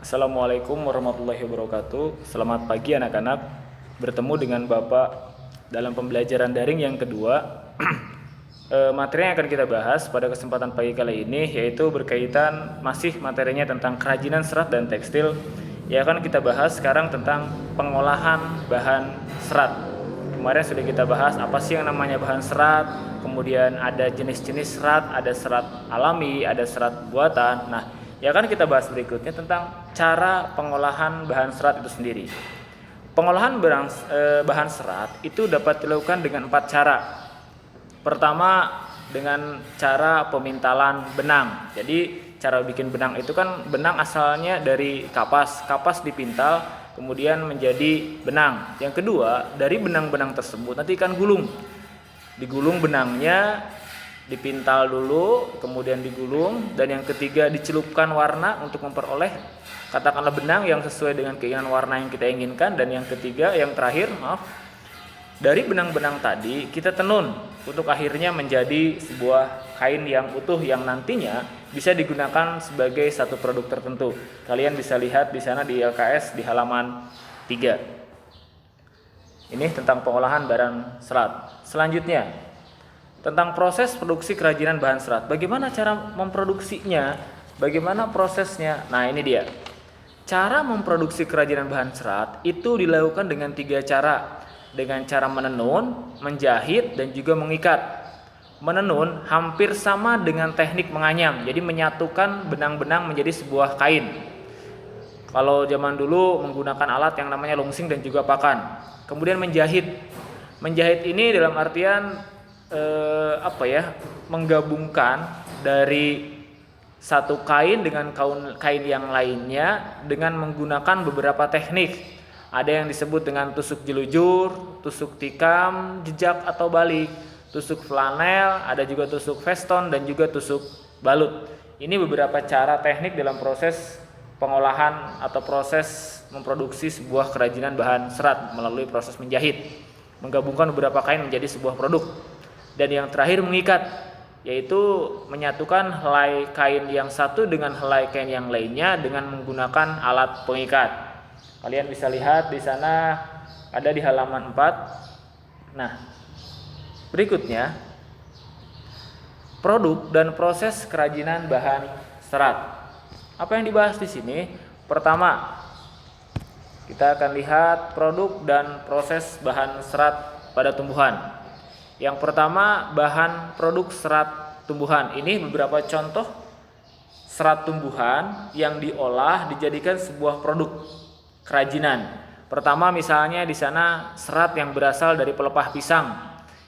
Assalamualaikum warahmatullahi wabarakatuh. Selamat pagi anak-anak. Bertemu dengan Bapak dalam pembelajaran daring yang kedua. Materi yang akan kita bahas pada kesempatan pagi kali ini yaitu berkaitan masih materinya tentang kerajinan serat dan tekstil. Ya, akan kita bahas sekarang tentang pengolahan bahan serat. Kemarin sudah kita bahas apa sih yang namanya bahan serat, kemudian ada jenis-jenis serat, ada serat alami, ada serat buatan. Nah, ya kan kita bahas berikutnya tentang cara pengolahan bahan serat itu sendiri. Pengolahan bahan serat itu dapat dilakukan dengan 4 cara. Pertama, dengan cara pemintalan benang. Jadi cara bikin benang itu kan benang asalnya dari kapas. Kapas dipintal kemudian menjadi benang. Yang kedua, dari benang-benang tersebut nanti ikan gulung. Digulung benangnya, dipintal dulu, kemudian digulung, dan yang ketiga dicelupkan warna untuk memperoleh katakanlah benang yang sesuai dengan keinginan warna yang kita inginkan, dan yang ketiga, yang terakhir, dari benang-benang tadi kita tenun untuk akhirnya menjadi sebuah kain yang utuh yang nantinya bisa digunakan sebagai satu produk tertentu. Kalian bisa lihat di sana di LKS di halaman 3. Ini tentang pengolahan bahan serat. Selanjutnya, tentang proses produksi kerajinan bahan serat. Bagaimana cara memproduksinya? Bagaimana prosesnya? Nah, ini dia. Cara memproduksi kerajinan bahan serat itu dilakukan dengan 3 cara. Dengan cara menenun, menjahit, dan juga mengikat. Menenun hampir sama dengan teknik menganyam. Jadi menyatukan benang-benang menjadi sebuah kain. Kalau zaman dulu menggunakan alat yang namanya longsing dan juga pakan. Kemudian menjahit. Menjahit ini dalam artian menggabungkan dari satu kain dengan kain yang lainnya dengan menggunakan beberapa teknik. Ada yang disebut dengan tusuk jelujur, tusuk tikam, jejak atau balik, tusuk flanel, ada juga tusuk veston dan juga tusuk balut. Ini beberapa cara teknik dalam proses pengolahan atau proses memproduksi sebuah kerajinan bahan serat melalui proses menjahit, menggabungkan beberapa kain menjadi sebuah produk. Dan yang terakhir mengikat, yaitu menyatukan helai kain yang satu dengan helai kain yang lainnya dengan menggunakan alat pengikat. Kalian bisa lihat di sana ada di halaman 4. Nah, berikutnya produk dan proses kerajinan bahan serat. Apa yang dibahas di sini? Pertama, kita akan lihat produk dan proses bahan serat pada tumbuhan. Yang pertama, bahan produk serat tumbuhan. Ini beberapa contoh serat tumbuhan yang diolah dijadikan sebuah produk kerajinan. Pertama, misalnya di sana serat yang berasal dari pelepah pisang.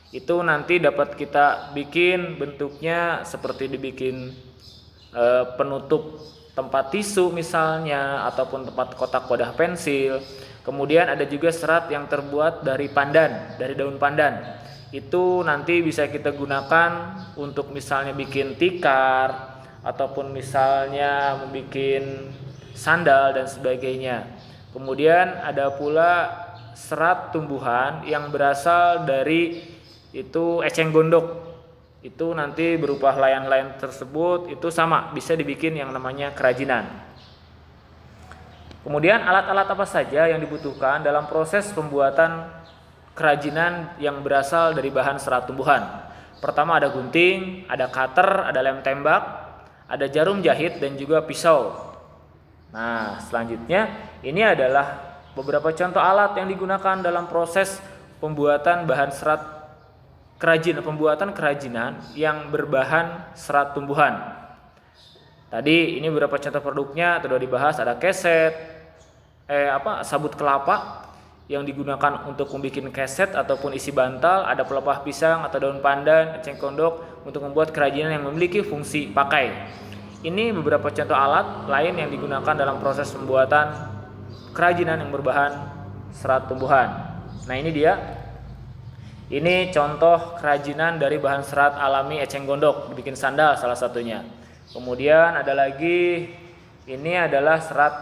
Itu nanti dapat kita bikin bentuknya seperti dibikin penutup tempat tisu misalnya, ataupun tempat kotak wadah pensil. Kemudian ada juga serat yang terbuat dari pandan, dari daun pandan. Itu nanti bisa kita gunakan untuk misalnya bikin tikar, ataupun misalnya membuat sandal dan sebagainya. Kemudian ada pula serat tumbuhan yang berasal dari itu eceng gondok. Itu nanti berupa helaian-helaian tersebut itu sama bisa dibikin yang namanya kerajinan. Kemudian alat-alat apa saja yang dibutuhkan dalam proses pembuatan kerajinan yang berasal dari bahan serat tumbuhan. Pertama ada gunting, ada cutter, ada lem tembak, ada jarum jahit dan juga pisau. Nah, selanjutnya ini adalah beberapa contoh alat yang digunakan dalam proses pembuatan bahan serat pembuatan kerajinan yang berbahan serat tumbuhan. Tadi ini beberapa contoh produknya sudah dibahas, ada keset, sabut kelapa yang digunakan untuk membuat keset ataupun isi bantal, ada pelepah pisang atau daun pandan, eceng gondok untuk membuat kerajinan yang memiliki fungsi pakai. Ini beberapa contoh alat lain yang digunakan dalam proses pembuatan kerajinan yang berbahan serat tumbuhan. Nah, ini dia. Ini contoh kerajinan dari bahan serat alami eceng gondok, bikin sandal salah satunya. Kemudian ada lagi, ini adalah serat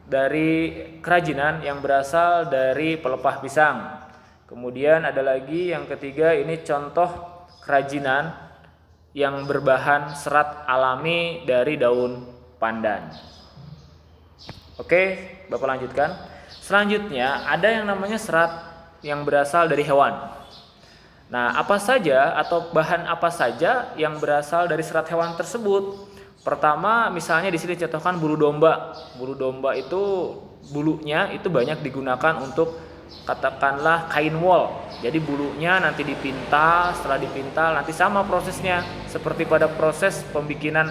dari kerajinan yang berasal dari pelepah pisang. Kemudian ada lagi yang ketiga, ini contoh kerajinan yang berbahan serat alami dari daun pandan. Oke, Bapak lanjutkan. Selanjutnya ada yang namanya serat yang berasal dari hewan. Nah, apa saja atau bahan apa saja yang berasal dari serat hewan tersebut? Pertama, misalnya di sini contohkan bulu domba. Bulu domba itu bulunya itu banyak digunakan untuk katakanlah kain wol. Jadi bulunya nanti dipintal, setelah dipintal nanti sama prosesnya seperti pada proses pembikinan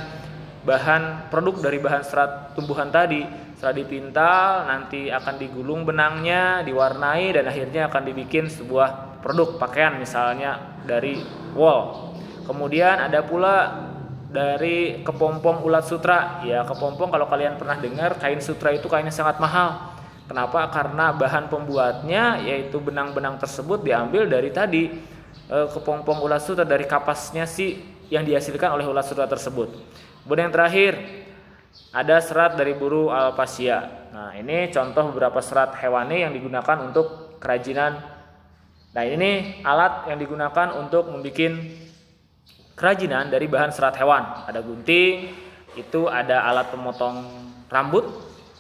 bahan produk dari bahan serat tumbuhan tadi. Setelah dipintal nanti akan digulung benangnya, diwarnai dan akhirnya akan dibikin sebuah produk pakaian misalnya dari wol. Kemudian ada pula dari kepompong ulat sutra. Ya, kepompong kalau kalian pernah dengar kain sutra itu kainnya sangat mahal. Kenapa? Karena bahan pembuatnya yaitu benang-benang tersebut diambil dari tadi kepompong ulat sutra, dari kapasnya sih yang dihasilkan oleh ulat sutra tersebut. Kemudian yang terakhir ada serat dari burung alpasia. Nah, ini contoh beberapa serat hewani yang digunakan untuk kerajinan. Nah, ini alat yang digunakan untuk membuat kerajinan dari bahan serat hewan. Ada gunting, itu ada alat pemotong rambut,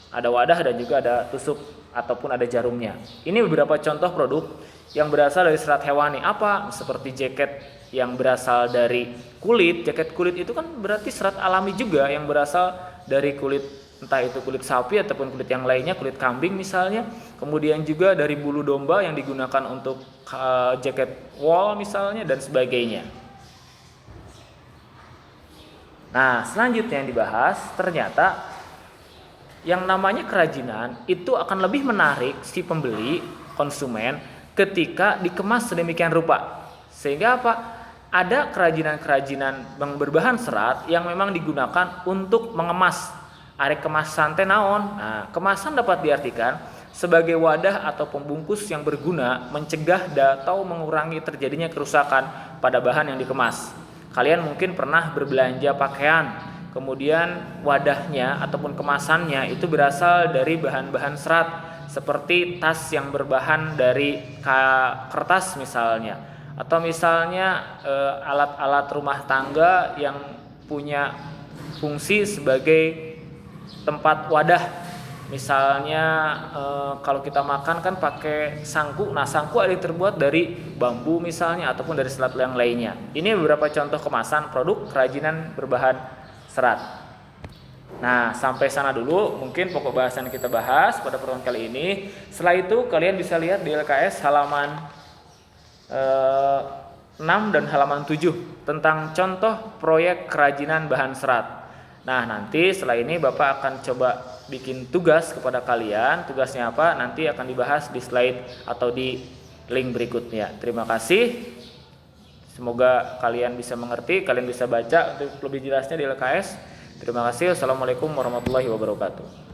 ada wadah dan juga ada tusuk ataupun ada jarumnya. Ini beberapa contoh produk yang berasal dari serat hewani. Apa? Seperti jaket yang berasal dari kulit. Jaket kulit itu kan berarti serat alami juga yang berasal dari kulit, entah itu kulit sapi ataupun kulit yang lainnya, kulit kambing misalnya. Kemudian juga dari bulu domba yang digunakan untuk jaket wol misalnya dan sebagainya. Nah, selanjutnya yang dibahas ternyata yang namanya kerajinan itu akan lebih menarik si pembeli, konsumen ketika dikemas sedemikian rupa. Sehingga apa? Ada kerajinan-kerajinan yang berbahan serat yang memang digunakan untuk mengemas. Arek kemasan teh naon? Nah, kemasan dapat diartikan sebagai wadah atau pembungkus yang berguna mencegah atau mengurangi terjadinya kerusakan pada bahan yang dikemas. Kalian mungkin pernah berbelanja pakaian, kemudian wadahnya ataupun kemasannya itu berasal dari bahan-bahan serat seperti tas yang berbahan dari kertas misalnya, atau misalnya alat-alat rumah tangga yang punya fungsi sebagai tempat wadah. Misalnya kalau kita makan kan pakai sangku. Nah, sangku ada yang terbuat dari bambu misalnya ataupun dari serat yang lainnya. Ini beberapa contoh kemasan produk kerajinan berbahan serat. Nah, sampai sana dulu mungkin pokok bahasan yang kita bahas pada pertemuan kali ini. Setelah itu kalian bisa lihat di LKS halaman 6 dan halaman 7 tentang contoh proyek kerajinan bahan serat. Nah, nanti setelah ini Bapak akan coba bikin tugas kepada kalian. Tugasnya apa? Nanti akan dibahas di slide atau di link berikutnya. Terima kasih. Semoga kalian bisa mengerti, kalian bisa baca untuk lebih jelasnya di LKS. Terima kasih. Wassalamualaikum warahmatullahi wabarakatuh.